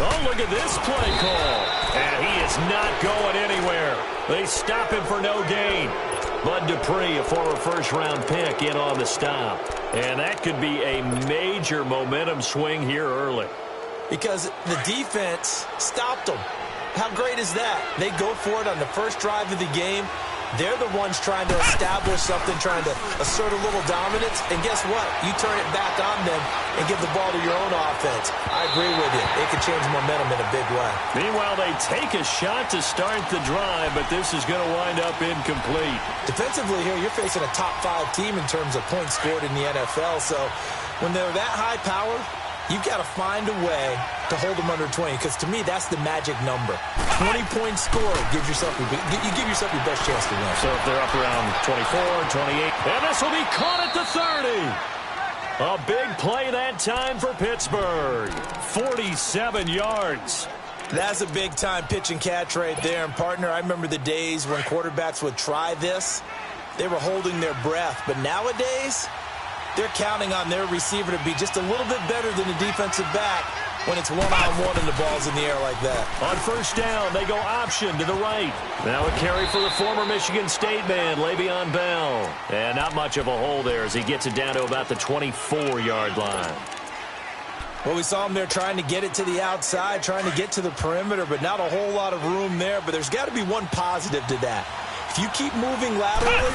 Oh, look at this play call. And he is not going anywhere. They stop him for no gain. Bud Dupree, a former first-round pick, in on the stop. And that could be a major momentum swing here early. Because the defense stopped them. How great is that? They go for it on the first drive of the game. They're the ones trying to establish something, trying to assert a little dominance. And guess what? You turn it back on them and give the ball to your own offense. I agree with you. It could change momentum in a big way. Meanwhile, they take a shot to start the drive, but this is going to wind up incomplete. Defensively here, you're facing a top-5 team in terms of points scored in the NFL. So when they're that high-powered, you've got to find a way to hold them under 20, because to me, that's the magic number. 20-point score gives yourself you give yourself your best chance to win. So if they're up around 24, 28, and this will be caught at the 30. A big play that time for Pittsburgh. 47 yards. That's a big-time pitch and catch right there. And, partner, I remember the days when quarterbacks would try this. They were holding their breath. But nowadays, they're counting on their receiver to be just a little bit better than the defensive back when it's one-on-one and the ball's in the air like that. On first down, they go option to the right. Now a carry for the former Michigan State man, Le'Veon Bell. And not much of a hole there as he gets it down to about the 24-yard line. Well, we saw him there trying to get it to the outside, trying to get to the perimeter, but not a whole lot of room there. But there's got to be one positive to that. If you keep moving laterally,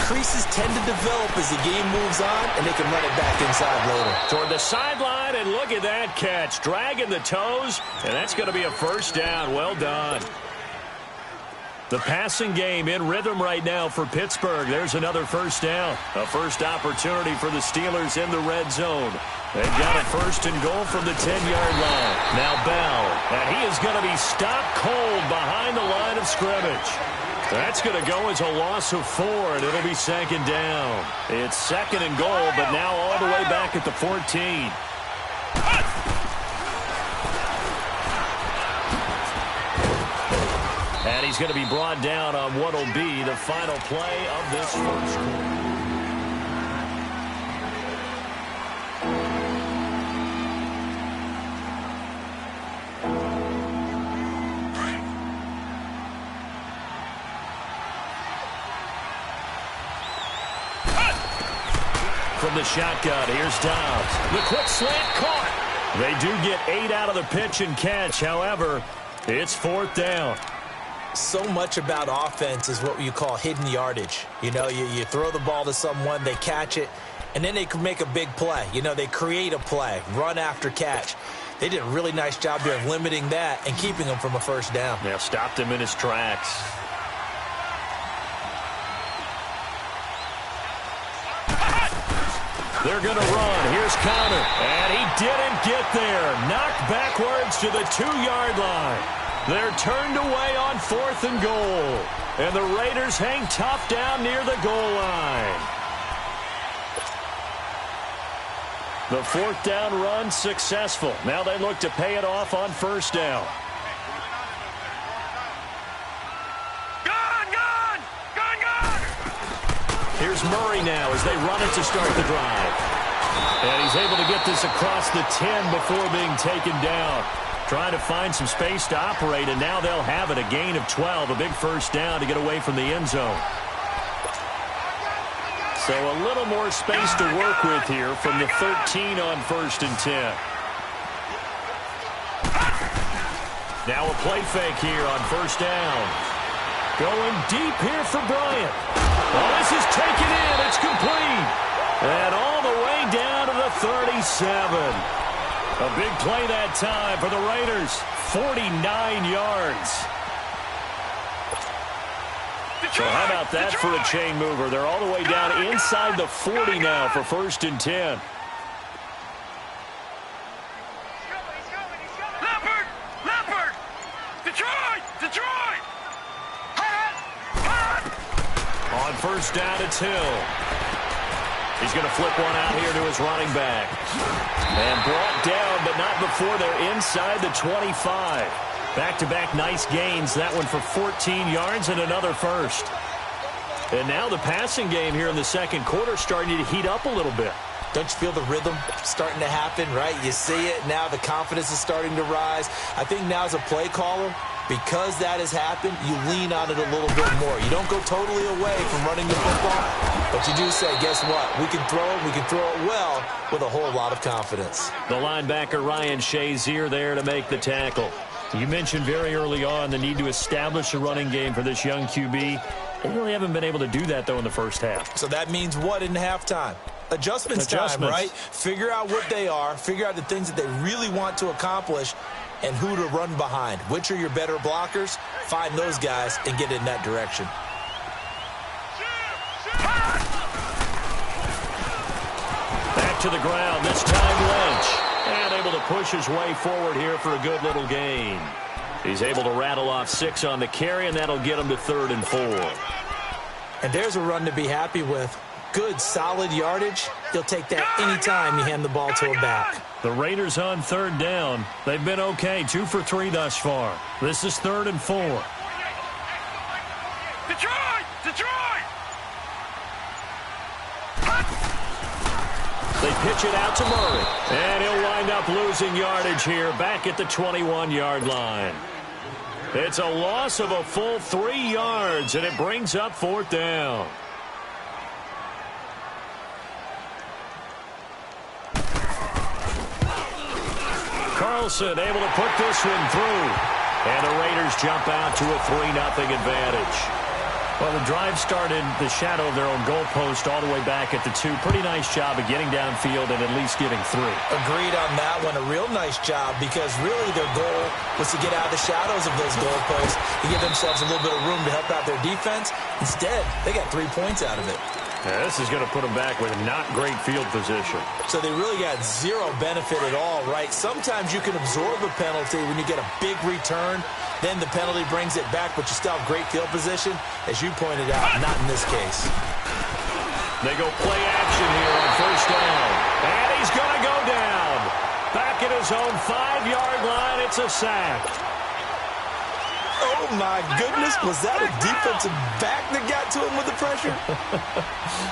creases tend to develop as the game moves on, and they can run it back inside later. Toward the sideline, and look at that catch. Dragging the toes, and that's going to be a first down. Well done. The passing game in rhythm right now for Pittsburgh. There's another first down. A first opportunity for the Steelers in the red zone. They've got a first and goal from the 10-yard line. Now Bell, and he is going to be stopped cold behind the line of scrimmage. That's going to go as a loss of 4, and it'll be second down. It's second and goal, but now all the way back at the 14. And he's going to be brought down on what will be the final play of this first quarter. From the shotgun, here's Dobbs. The quick slant caught. They do get 8 out of the pitch and catch. However, it's fourth down. So much about offense is what you call hidden yardage. You know, you throw the ball to someone, they catch it, and then they can make a big play. You know, they create a play, run after catch. They did a really nice job there of limiting that and keeping him from a first down. Yeah, stopped him in his tracks. They're going to run. Here's Conner. And he didn't get there. Knocked backwards to the 2-yard line. They're turned away on fourth and goal. And the Raiders hang tough down near the goal line. The fourth down run successful. Now they look to pay it off on first down. Here's Murray now as they run it to start the drive. And he's able to get this across the 10 before being taken down. Trying to find some space to operate, and now they'll have it. A gain of 12, a big first down to get away from the end zone. So a little more space to work with here from the 13 on first and 10. Now a play fake here on first down. Going deep here for Bryant. Well, this is taken in. It's complete. And all the way down to the 37. A big play that time for the Raiders. 49 yards. So how about that for a chain mover? They're all the way down inside the 40 now for first and 10. On first down, it's Hill. He's going to flip one out here to his running back. And brought down, but not before they're inside the 25. Back-to-back nice gains. That one for 14 yards and another first. And now the passing game here in the second quarter starting to heat up a little bit. Don't you feel the rhythm starting to happen, right? You see it now. The confidence is starting to rise. I think now as a play caller, because that has happened, you lean on it a little bit more. You don't go totally away from running the football, but you do say, guess what? We can throw it. We can throw it well with a whole lot of confidence. The linebacker Ryan Shazier there to make the tackle. You mentioned very early on the need to establish a running game for this young QB. They really haven't been able to do that, though, in the first half. So that means what in halftime? Adjustments time, right? Figure out what they are. Figure out the things that they really want to accomplish and who to run behind. Which are your better blockers? Find those guys and get in that direction. Back to the ground, this time Lynch. And able to push his way forward here for a good little gain. He's able to rattle off 6 on the carry, and that'll get him to 3rd and 4. And there's a run to be happy with. Good, solid yardage. He'll take that any time you hand the ball to a back. The Raiders on 3rd down. They've been okay, 2 for 3 thus far. This is 3rd and 4. Detroit! Detroit! They pitch it out to Murray. And he'll wind up losing yardage here back at the 21-yard line. It's a loss of a full 3 yards, and it brings up 4th down. Carlson able to put this one through. And the Raiders jump out to a 3-0 advantage. Well, the drive started the shadow of their own goalpost all the way back at the 2. Pretty nice job of getting downfield and at least getting 3. Agreed on that one. A real nice job because really their goal was to get out of the shadows of those goalposts and give themselves a little bit of room to help out their defense. Instead, they got 3 points out of it. Yeah, this is going to put them back with not great field position. So they really got 0 benefit at all, right? Sometimes you can absorb a penalty when you get a big return. Then the penalty brings it back, but you still have great field position. As you pointed out, not in this case. They go play action here on 1st down. And he's going to go down. Back at his own 5-yard line, it's a sack. Oh, my goodness. Was that a defensive back that got to him with the pressure?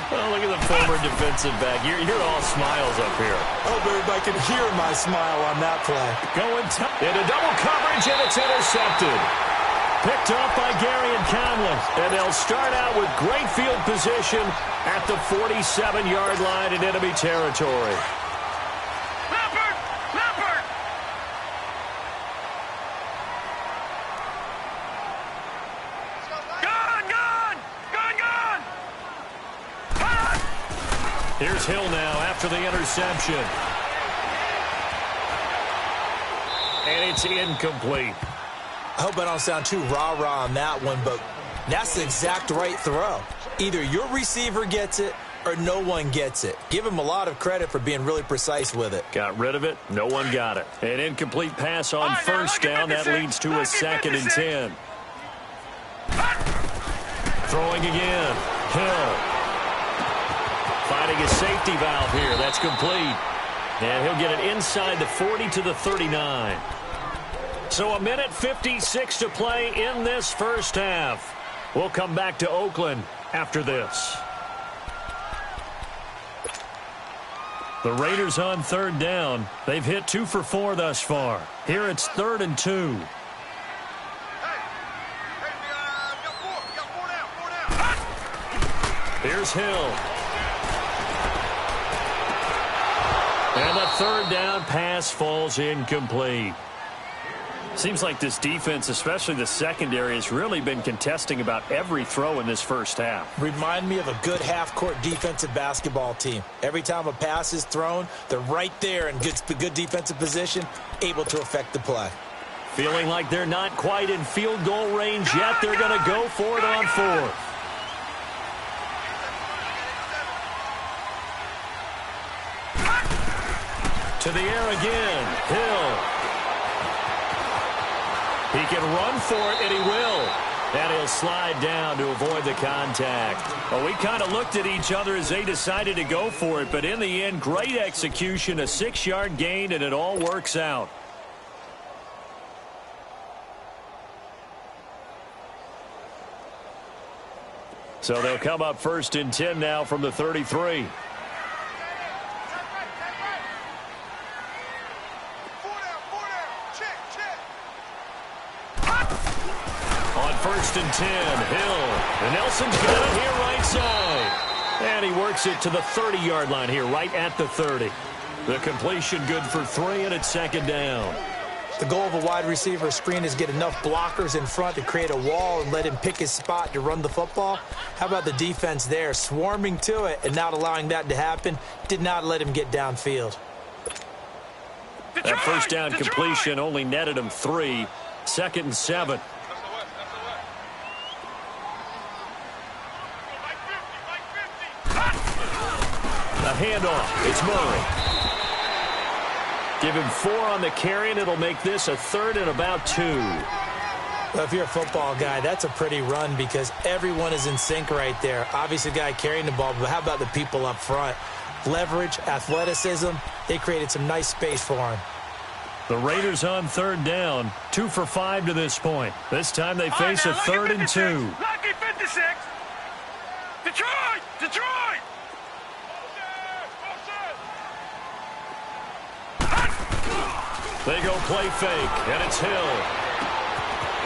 Well, look at the former defensive back. You're all smiles up here. I hope everybody can hear my smile on that play. Going into double coverage, and it's intercepted. Picked off by Gary and Conlon. And they'll start out with great field position at the 47-yard line in enemy territory. Here's Hill now after the interception. And it's incomplete. I hope I don't sound too rah-rah on that one, but that's the exact right throw. Either your receiver gets it or no one gets it. Give him a lot of credit for being really precise with it. Got rid of it. No one got it. An incomplete pass on 1st down. That leads to a 2nd and 10. Throwing again. Hill. Finding a safety valve here. That's complete. And he'll get it inside the 40 to the 39. So 1:56 to play in this first half. We'll come back to Oakland after this. The Raiders on 3rd down. They've hit 2 for 4 thus far. Here it's 3rd and 2. Here's Hill. And the 3rd down pass falls incomplete. Seems like this defense, especially the secondary, has really been contesting about every throw in this first half. Remind me of a good half-court defensive basketball team. Every time a pass is thrown, they're right there in good defensive position, able to affect the play. Feeling like they're not quite in field goal range yet. They're going to go for it on 4th. To the air again. Hill. He can run for it, and he will. And he'll slide down to avoid the contact. Well, we kind of looked at each other as they decided to go for it, but in the end, great execution, a 6-yard gain, and it all works out. So they'll come up 1st and 10 now from the 33. 1st and 10. Hill. And Nelson's got it here right side. And he works it to the 30-yard line here, right at the 30. The completion good for 3, and it's 2nd down. The goal of a wide receiver screen is get enough blockers in front to create a wall and let him pick his spot to run the football. How about the defense there, swarming to it and not allowing that to happen? Did not let him get downfield. That 1st down completion only netted him 3. 2nd and 7. A handoff. It's Murray. Give him 4 on the carry, and it'll make this a 3rd and about 2. Well, if you're a football guy, that's a pretty run because everyone is in sync right there. Obviously, the guy carrying the ball, but how about the people up front? Leverage, athleticism, they created some nice space for him. The Raiders on 3rd down, 2 for 5 to this point. This time they face a 3rd and 2. Lucky 56. Detroit! Detroit! They go play fake, and it's Hill.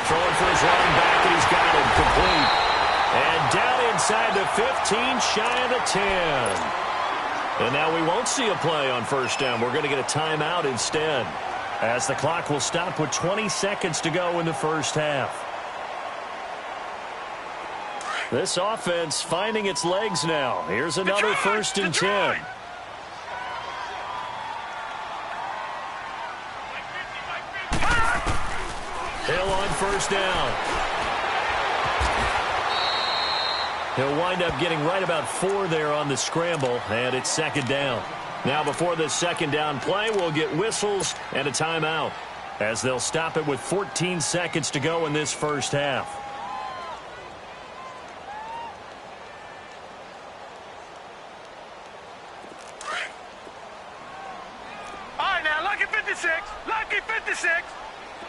Throwing for his running back, and he's got him complete. And down inside the 15, shy of the 10. And now we won't see a play on 1st down. We're going to get a timeout instead, as the clock will stop with 20 seconds to go in the 1st half. This offense finding its legs now. Here's another 1st and 10. Hill on 1st down. He'll wind up getting right about 4 there on the scramble, and it's 2nd down. Now before this 2nd down play, we'll get whistles and a timeout, as they'll stop it with 14 seconds to go in this 1st half. All right, now, lucky 56. Lucky 56.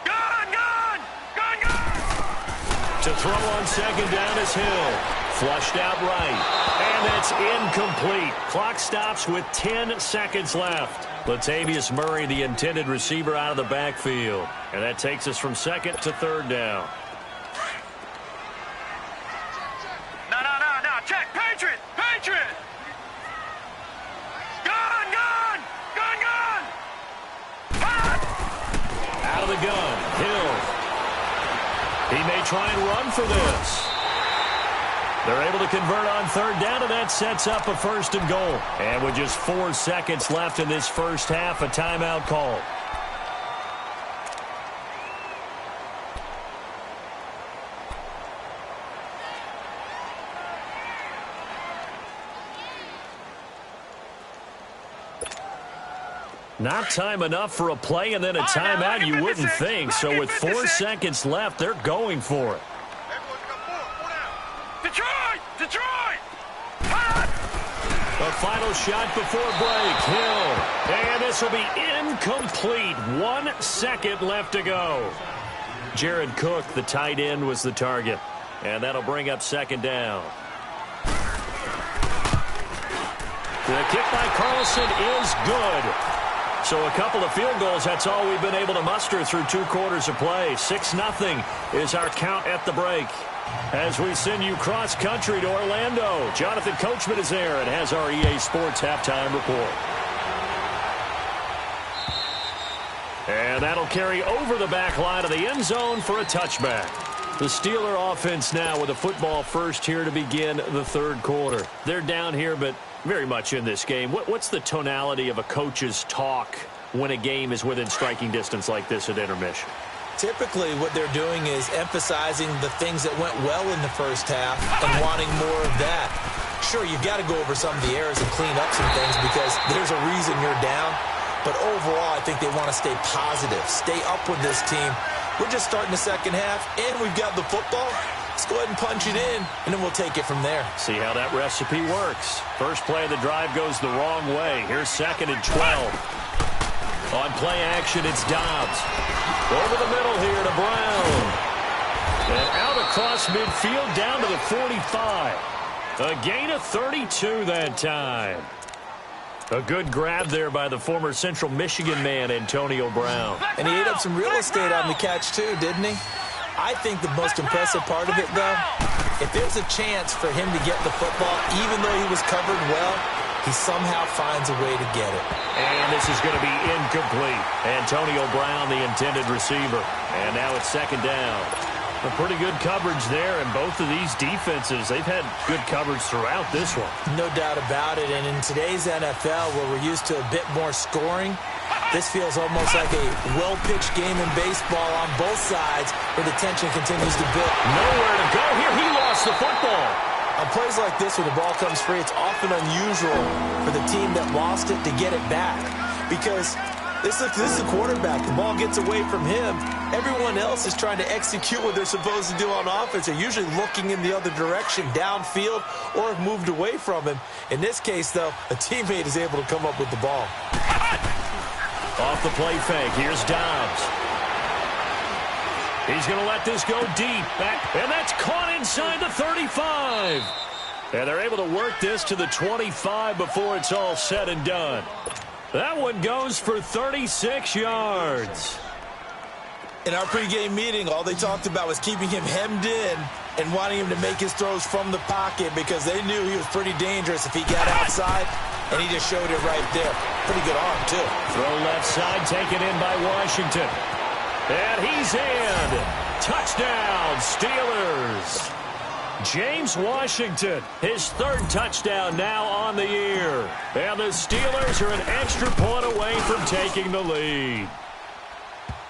Gone, gone, gone, gone. To throw on 2nd down is Hill. Flushed out right. And that's incomplete. Clock stops with 10 seconds left. Latavius Murray, the intended receiver, out of the backfield. And that takes us from 2nd to 3rd down. No. Check. Patriot. Patriot. Gone, gone, gone, gone. Out of the gun. Hill. He may try and run for this. They're able to convert on 3rd down, and that sets up a 1st and goal. And with just 4 seconds left in this 1st half, a timeout call. Not time enough for a play and then a timeout, you wouldn't think. So with 4 seconds left, they're going for it. Detroit! Detroit! The final shot before break. Hill. And this will be incomplete. 1 second left to go. Jared Cook, the tight end, was the target. And that'll bring up 2nd down. The kick by Carlson is good. So a couple of field goals, that's all we've been able to muster through 2 quarters of play. 6-0 is our count at the break. As we send you cross-country to Orlando, Jonathan Coachman is there and has our EA Sports halftime report. And that'll carry over the back line of the end zone for a touchback. The Steeler offense now with a football first here to begin the 3rd quarter. They're down here, but very much in this game. What's the tonality of a coach's talk when a game is within striking distance like this at intermission? Typically, what they're doing is emphasizing the things that went well in the 1st half and wanting more of that. Sure, you've got to go over some of the errors and clean up some things because there's a reason you're down. But overall, I think they want to stay positive, stay up with this team. We're just starting the 2nd half, and we've got the football. Let's go ahead and punch it in, and then we'll take it from there. See how that recipe works. First play of the drive goes the wrong way. Here's 2nd and 12. On play action, it's Dobbs. Over the middle here to Brown. And out across midfield down to the 45. A gain of 32 that time. A good grab there by the former Central Michigan man, Antonio Brown. And he ate up some real estate on the catch, too, didn't he? I think the most impressive part of it, though, if there's a chance for him to get the football, even though he was covered well, he somehow finds a way to get it. And this is going to be incomplete. Antonio Brown, the intended receiver. And now it's second down. A pretty good coverage there, and both of these defenses, they've had good coverage throughout this one. No doubt about it, and in today's NFL, where we're used to a bit more scoring, this feels almost like a well-pitched game in baseball on both sides where the tension continues to build. Nowhere to go here. He lost the football. On plays like this, when the ball comes free, it's often unusual for the team that lost it to get it back. Because this is the quarterback. The ball gets away from him. Everyone else is trying to execute what they're supposed to do on offense. They're usually looking in the other direction, downfield, or have moved away from him. In this case, though, a teammate is able to come up with the ball. Off the play fake. Here's Dobbs. He's going to let this go deep. Back, and that's caught inside the 35. And they're able to work this to the 25 before it's all said and done. That one goes for 36 yards. In our pregame meeting, all they talked about was keeping him hemmed in and wanting him to make his throws from the pocket because they knew he was pretty dangerous if he got outside, and he just showed it right there. Pretty good arm, too. Throw left side, taken in by Washington. And he's in. Touchdown, Steelers. James Washington, his third touchdown now on the year. And the Steelers are an extra point away from taking the lead.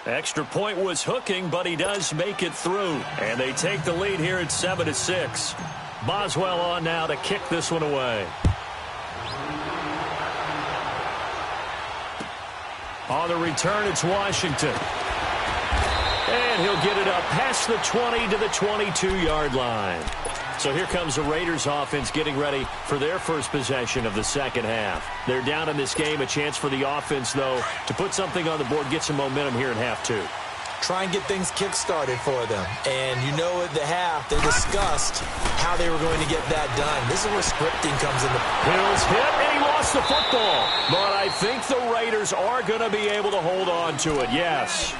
Extra point was hooking, but he does make it through. And they take the lead here at 7-6. Boswell on now to kick this one away. On the return, it's Washington. And he'll get it up past the 20 to the 22-yard line. So here comes the Raiders offense getting ready for their first possession of the second half. They're down in this game. A chance for the offense, though, to put something on the board, get some momentum here in half two. Try and get things kick-started for them. And you know at the half, they discussed how they were going to get that done. This is where scripting comes into play. Hill's hit, and he lost the football. But I think the Raiders are going to be able to hold on to it, yes.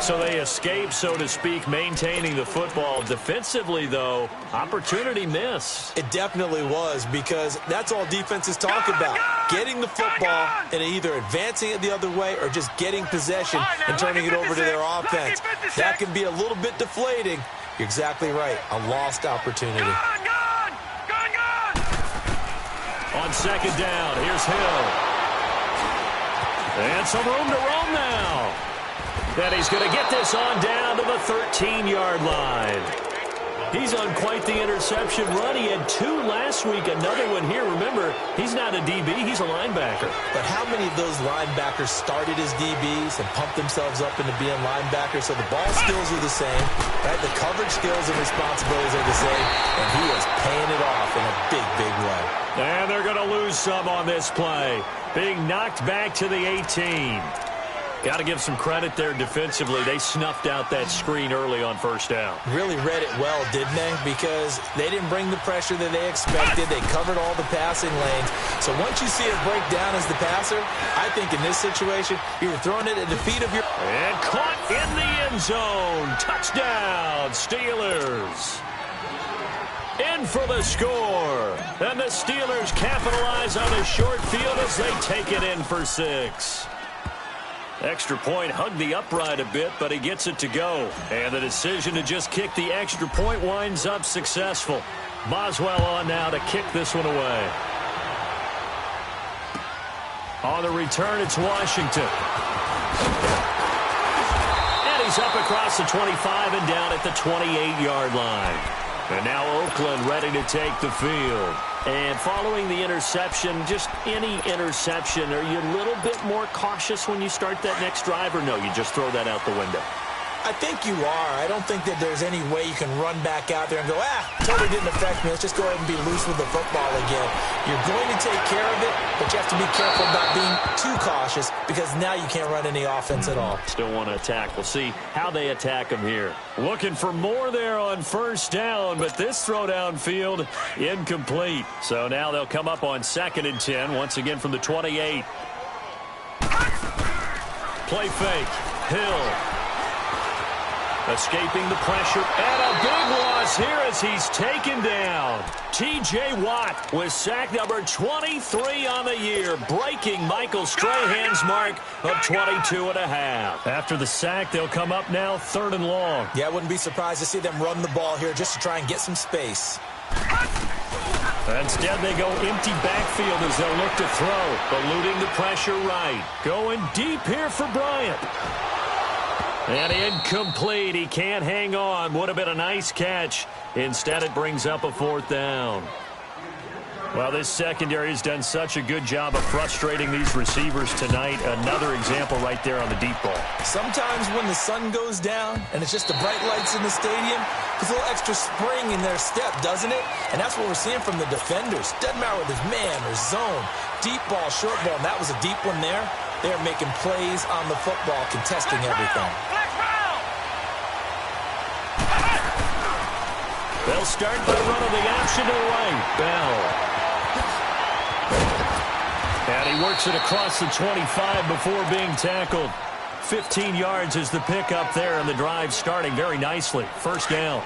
So they escape, so to speak, maintaining the football. Defensively, though, opportunity miss. It definitely was, because that's all defenses talk about. Getting the football and either advancing it the other way or just getting possession and turning it over to their offense. That can be a little bit deflating. You're exactly right. A lost opportunity. On second down, here's Hill. And some room to roam now. And he's going to get this on down to the 13-yard line. He's on quite the interception run. He had 2 last week, another one here. Remember, he's not a DB, he's a linebacker. But how many of those linebackers started as DBs and pumped themselves up into being linebackers? So the ball skills are the same, right? The coverage skills and responsibilities are the same, and he is paying it off in a big, big way. And they're going to lose some on this play. Being knocked back to the 18. Got to give some credit there defensively. They snuffed out that screen early on first down. Really read it well, didn't they? Because they didn't bring the pressure that they expected. They covered all the passing lanes. So once you see it break down as the passer, I think in this situation, you're throwing it at the feet of your... And caught in the end zone. Touchdown, Steelers. In for the score. And the Steelers capitalize on a short field as they take it in for 6. Extra point hugged the upright a bit, but he gets it to go. And the decision to just kick the extra point winds up successful. Boswell on now to kick this one away. On the return, it's Washington. And he's up across the 25 and down at the 28-yard line. And now Oakland ready to take the field. And following the interception, just any interception, are you a little bit more cautious when you start that next drive, or no, you just throw that out the window? I think you are. I don't think that there's any way you can run back out there and go, totally didn't affect me. Let's just go ahead and be loose with the football again. You're going to take care of it, but you have to be careful about being too cautious because now you can't run any offense at all. Still want to attack. We'll see how they attack him here. Looking for more there on first down, but this throw downfield incomplete. So now they'll come up on 2nd and 10, once again from the 28. Play fake. Hill. Escaping the pressure, and a big loss here as he's taken down. T.J. Watt with sack number 23 on the year, breaking Michael Strahan's mark of 22 and a half. After the sack, they'll come up now 3rd and long. Yeah, I wouldn't be surprised to see them run the ball here just to try and get some space. Instead, they go empty backfield as they'll look to throw, eluding the pressure right. Going deep here for Bryant. And incomplete. He can't hang on. Would have been a nice catch. Instead, it brings up a 4th down. Well, this secondary has done such a good job of frustrating these receivers tonight. Another example right there on the deep ball. Sometimes when the sun goes down and it's just the bright lights in the stadium, there's a little extra spring in their step, doesn't it? And that's what we're seeing from the defenders. Doesn't matter whether it's man or zone, deep ball, short ball, and that was a deep one there. They're making plays on the football, contesting everything. They'll start by running the option to the right. Bell. And he works it across the 25 before being tackled. 15 yards is the pickup there, and the drive starting very nicely. 1st down.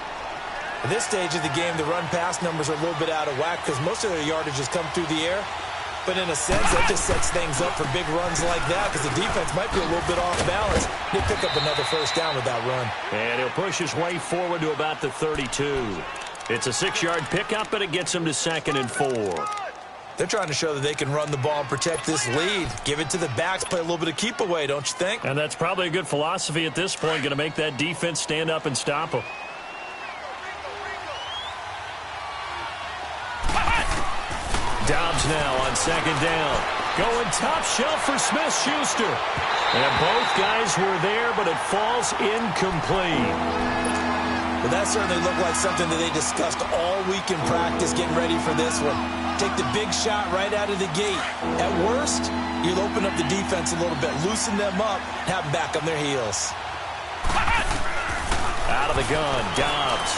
At this stage of the game, the run-pass numbers are a little bit out of whack because most of their yardage has come through the air. But in a sense, that just sets things up for big runs like that because the defense might be a little bit off balance. They pick up another 1st down with that run. And he'll push his way forward to about the 32. It's a 6-yard pickup, and it gets him to 2nd and 4. They're trying to show that they can run the ball and protect this lead. Give it to the backs, play a little bit of keep away, don't you think? And that's probably a good philosophy at this point, going to make that defense stand up and stop them. Dobbs now on 2nd down. Going top shelf for Smith-Schuster. And both guys were there, but it falls incomplete. Well, that certainly looked like something that they discussed all week in practice, getting ready for this one. Take the big shot right out of the gate. At worst, you'll open up the defense a little bit, loosen them up, and have them back on their heels. Out of the gun, Dobbs.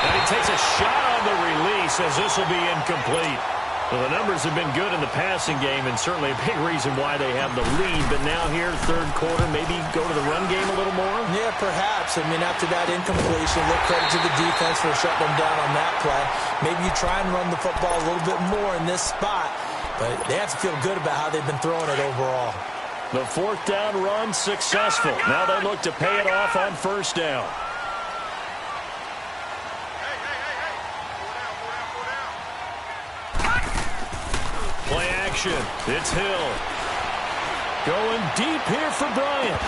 And he takes a shot on the release as this will be incomplete. Well, the numbers have been good in the passing game and certainly a big reason why they have the lead. But now here, 3rd quarter, maybe go to the run game a little more? Yeah, perhaps. I mean, after that incompletion, look credit to the defense for shutting them down on that play. Maybe you try and run the football a little bit more in this spot. But they have to feel good about how they've been throwing it overall. The 4th down run successful. Now they look to pay it off on 1st down. Play action. It's Hill. Going deep here for Bryant.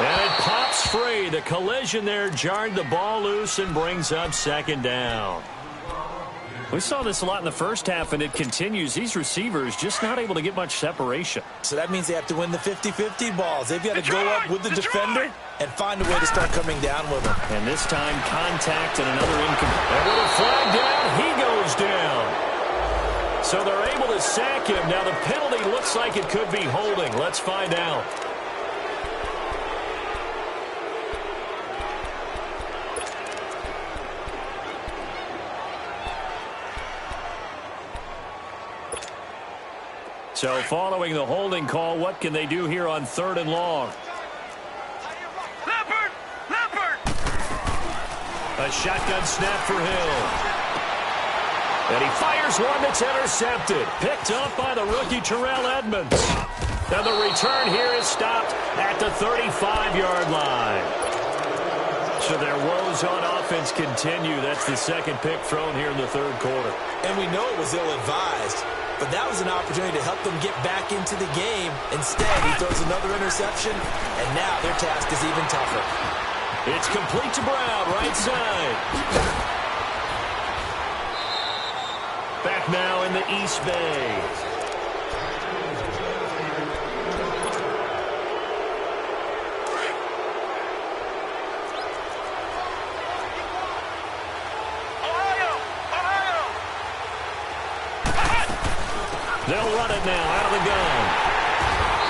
And it pops free. The collision there jarred the ball loose and brings up 2nd down. We saw this a lot in the first half, and it continues. These receivers just not able to get much separation. So that means they have to win the 50-50 balls. They've got to go up with the defender and find a way to start coming down with them. And this time, contact and another incomplete. And with a flag down, he goes down. So they're able to sack him. Now the penalty looks like it could be holding. Let's find out. So following the holding call, what can they do here on 3rd and long? Leopard! Leopard! A shotgun snap for Hill. And he fires one that's intercepted. Picked up by the rookie Terrell Edmonds. And the return here is stopped at the 35-yard line. So their woes on offense continue. That's the 2nd pick thrown here in the 3rd quarter. And we know it was ill-advised. But that was an opportunity to help them get back into the game. Instead, he throws another interception, and now their task is even tougher. It's complete to Brown, right side. Back now in the East Bay. They'll run it now out of the gun.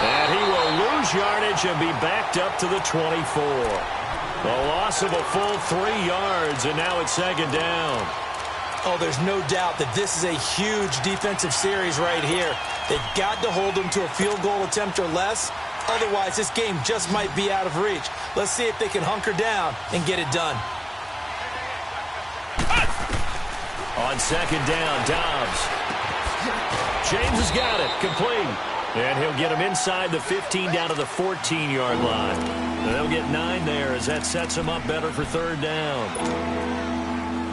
And he will lose yardage and be backed up to the 24. A loss of a full 3 yards, and now it's 2nd down. Oh, there's no doubt that this is a huge defensive series right here. They've got to hold them to a field goal attempt or less, Otherwise, this game just might be out of reach. Let's see if they can hunker down and get it done. On second down, Dobbs. James has got it. Complete. And he'll get him inside the 15 down to the 14-yard line. They'll get 9 there as that sets him up better for third down.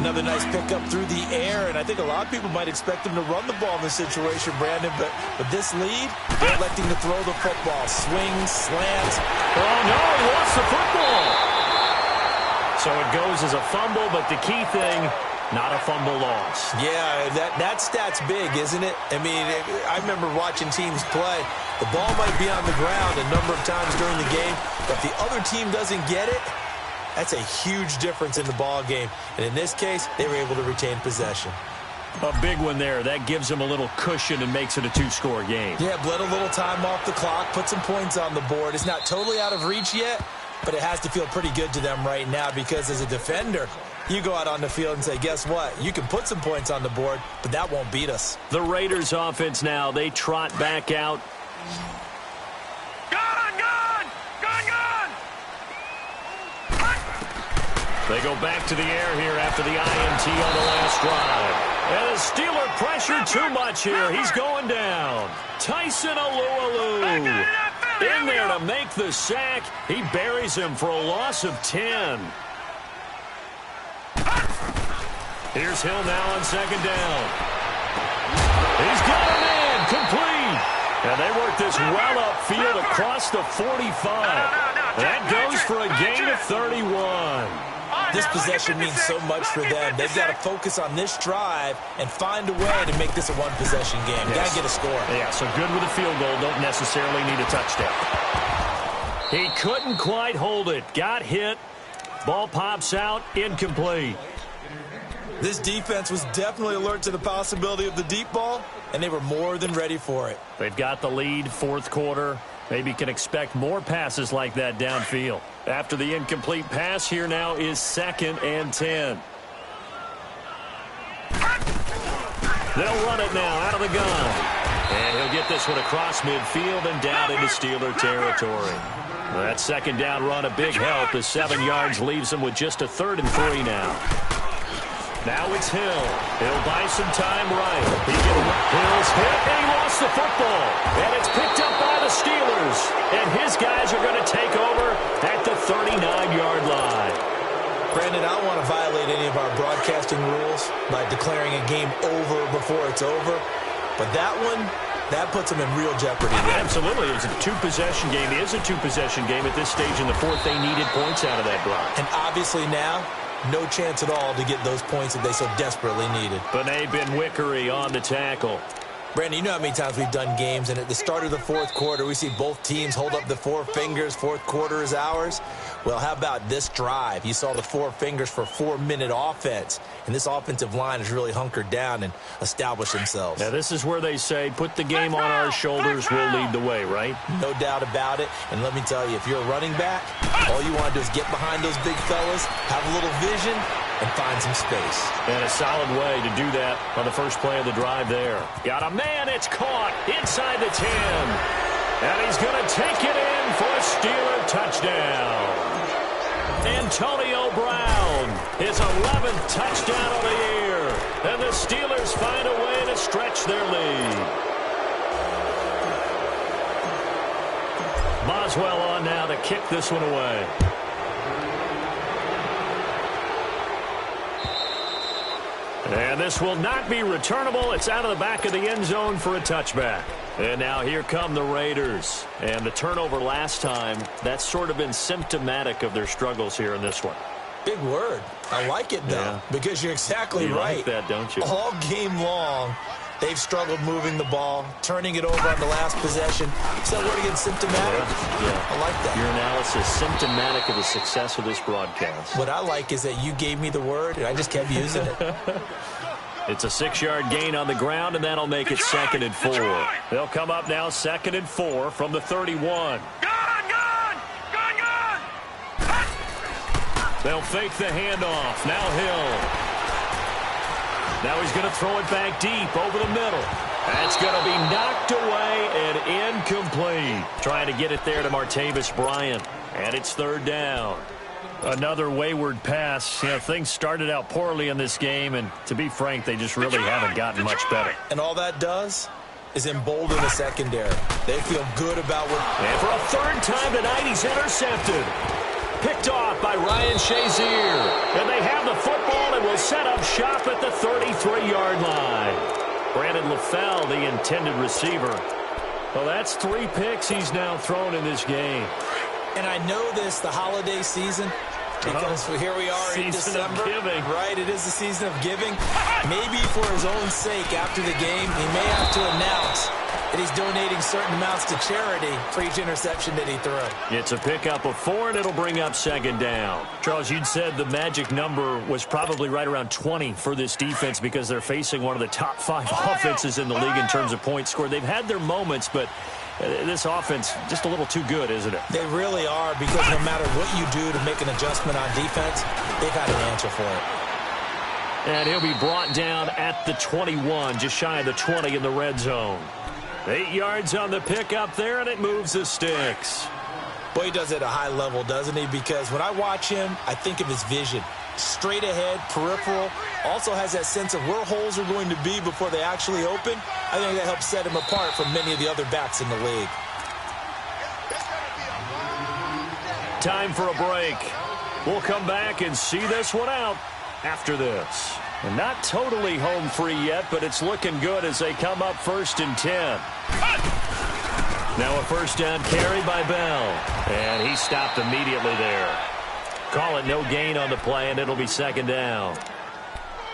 Another nice pickup through the air, and I think a lot of people might expect him to run the ball in this situation, Brandon, but with this lead, they're electing to throw the football. Swings, slants. Oh, no, he lost the football. So it goes as a fumble, but the key thing, not a fumble loss. Yeah, that stat's big, isn't it? I mean, I remember watching teams play. The ball might be on the ground a number of times during the game, but if the other team doesn't get it, that's a huge difference in the ball game. And in this case, they were able to retain possession. A big one there. That gives them a little cushion and makes it a 2-score game. Yeah, bled a little time off the clock, put some points on the board. It's not totally out of reach yet, but it has to feel pretty good to them right now because as a defender, you go out on the field and say, guess what? You can put some points on the board, but that won't beat us. The Raiders offense now, they trot back out. They go back to the air here after the INT on the last drive. And the Steeler pressure too much here. He's going down. Tyson Alualu in there to make the sack. He buries him for a loss of 10. Here's Hill now on second down. He's got a man complete. And they work this well upfield across the 45. That goes for a gain of 31. This possession means so much for them. They've got to focus on this drive and find a way to make this a one-possession game. Got to get a score. Yeah, so good with a field goal. Don't necessarily need a touchdown. He couldn't quite hold it. Got hit. Ball pops out. Incomplete. This defense was definitely alert to the possibility of the deep ball, and they were more than ready for it. They've got the lead, fourth quarter. Maybe can expect more passes like that downfield. After the incomplete pass, here now is 2nd and 10. They'll run it now out of the gun. And he'll get this one across midfield and down into Steeler territory. That second down run, a big help as 7 yards leaves him with just a 3rd and 3 now. Now it's Hill. He'll buy some time right. Hill's hit, and he lost the football. And it's picked up by the Steelers. And his guys are going to take over at the 39-yard line. Brandon, I don't want to violate any of our broadcasting rules by declaring a game over before it's over. But that one, that puts them in real jeopardy there. Absolutely. It was a 2-possession game. It is a 2-possession game at this stage in the fourth. They needed points out of that drive. And obviously now, no chance at all to get those points that they so desperately needed. Benet Benwickery on the tackle. Brandon, you know how many times we've done games, and at the start of the fourth quarter, we see both teams hold up the 4 fingers, fourth quarter is ours. Well, how about this drive? You saw the 4 fingers for 4-minute offense, and this offensive line has really hunkered down and established themselves. Now, this is where they say, put the game on our shoulders, we'll lead the way, right? No doubt about it, and let me tell you, if you're a running back, all you want to do is get behind those big fellas, have a little vision, and find some space. And a solid way to do that on the first play of the drive there. Got a man, it's caught inside the 10. And he's going to take it in for a Steeler touchdown. Antonio Brown, his 11th touchdown of the year. And the Steelers find a way to stretch their lead. Boswell on now to kick this one away. And this will not be returnable. It's out of the back of the end zone for a touchback. And now here come the Raiders. And the turnover last time, that's sort of been symptomatic of their struggles here in this one. Big word. I like it, though, because you're exactly right. You like that, don't you? All game long, they've struggled moving the ball, turning it over on the last possession. Is that word again, symptomatic? Yeah. I like that. Your analysis, symptomatic of the success of this broadcast. What I like is that you gave me the word, and I just kept using it. It's a 6-yard gain on the ground, and that'll make it 2nd and 4. They'll come up now 2nd and 4 from the 31. They'll fake the handoff. Now Hill. Now he's going to throw it back deep over the middle. That's going to be knocked away and incomplete. Trying to get it there to Martavis Bryant. And it's third down. Another wayward pass. You know, things started out poorly in this game, and to be frank, they just really haven't gotten much better. And all that does is embolden the secondary. They feel good about what... And for a third time tonight, he's intercepted. Picked off by Ryan Shazier. And they have the football and will set up shop at the 33-yard line. Brandon LaFell, the intended receiver. Well, that's 3 picks he's now thrown in this game. And I know this, the holiday season, because here we are in December. Season of giving. Right, it is the season of giving. Maybe for his own sake, after the game, he may have to announce that he's donating certain amounts to charity for each interception that he threw. It's a pickup of 4, and it'll bring up second down. Charles, you'd said the magic number was probably right around 20 for this defense because they're facing one of the top 5 offenses in the league in terms of points scored. They've had their moments, but this offense just a little too good, isn't it? They really are, because no matter what you do to make an adjustment on defense, they've had an answer for it. And he'll be brought down at the 21, just shy of the 20 in the red zone. 8 yards on the pickup there, and it moves the sticks. Boy, he does it at a high level, doesn't he? Because when I watch him, I think of his vision. Straight ahead, peripheral, also has that sense of where holes are going to be before they actually open. I think that helps set him apart from many of the other backs in the league. Time for a break. We'll come back and see this one out after this. And not totally home free yet, but it's looking good as they come up 1st and 10. Now a first down carry by Bell. And he stopped immediately there. Call it no gain on the play, and it'll be second down.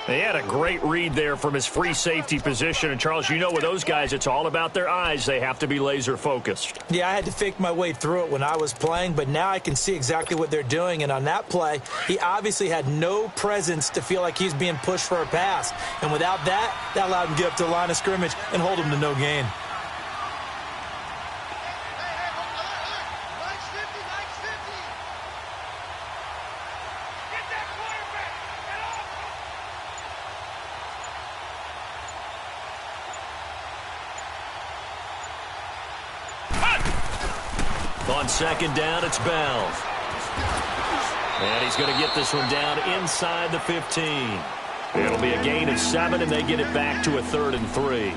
He had a great read there from his free safety position. And, Charles, you know with those guys, it's all about their eyes. They have to be laser-focused. Yeah, I had to fake my way through it when I was playing, but now I can see exactly what they're doing. And on that play, he obviously had no presence to feel like he's being pushed for a pass. And without that, that allowed him to get up to the line of scrimmage and hold him to no gain. On second down, it's Bell. And he's going to get this one down inside the 15. It'll be a gain of 7, and they get it back to a 3rd and 3.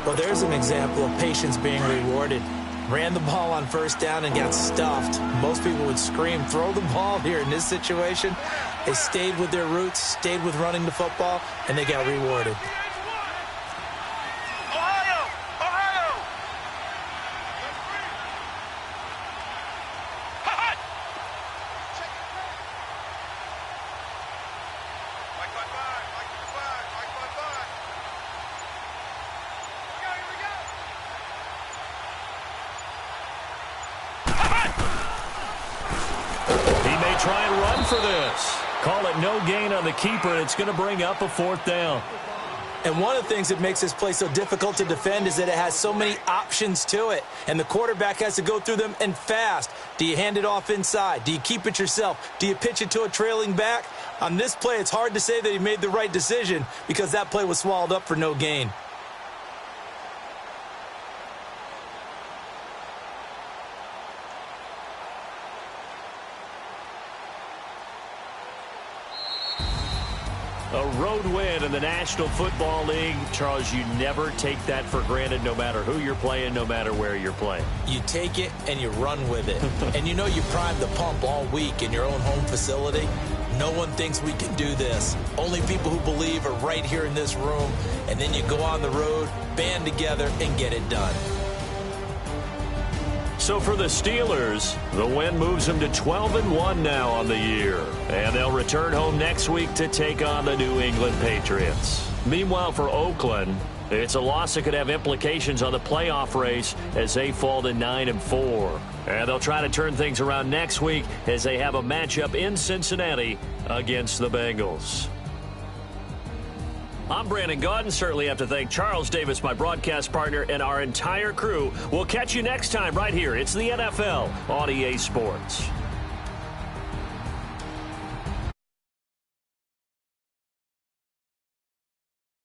Well, there's an example of patience being rewarded. Ran the ball on first down and got stuffed. Most people would scream, throw the ball here. In this situation, they stayed with their roots, stayed with running the football, and they got rewarded. Try and run for this. Call it no gain on the keeper, and it's going to bring up a 4th down. And one of the things that makes this play so difficult to defend is that it has so many options to it, and the quarterback has to go through them and fast. Do you hand it off inside? Do you keep it yourself? Do you pitch it to a trailing back? On this play, it's hard to say that he made the right decision because that play was swallowed up for no gain. A road win in the National Football League. Charles, you never take that for granted no matter who you're playing, no matter where you're playing. You take it and you run with it. And you know you primed the pump all week in your own home facility. No one thinks we can do this. Only people who believe are right here in this room. And then you go on the road, band together, and get it done. So for the Steelers, the win moves them to 12-1 now on the year. And they'll return home next week to take on the New England Patriots. Meanwhile, for Oakland, it's a loss that could have implications on the playoff race as they fall to 9-4. And they'll try to turn things around next week as they have a matchup in Cincinnati against the Bengals. I'm Brandon Gaudin. Certainly have to thank Charles Davis, my broadcast partner, and our entire crew. We'll catch you next time right here. It's the NFL on EA Sports.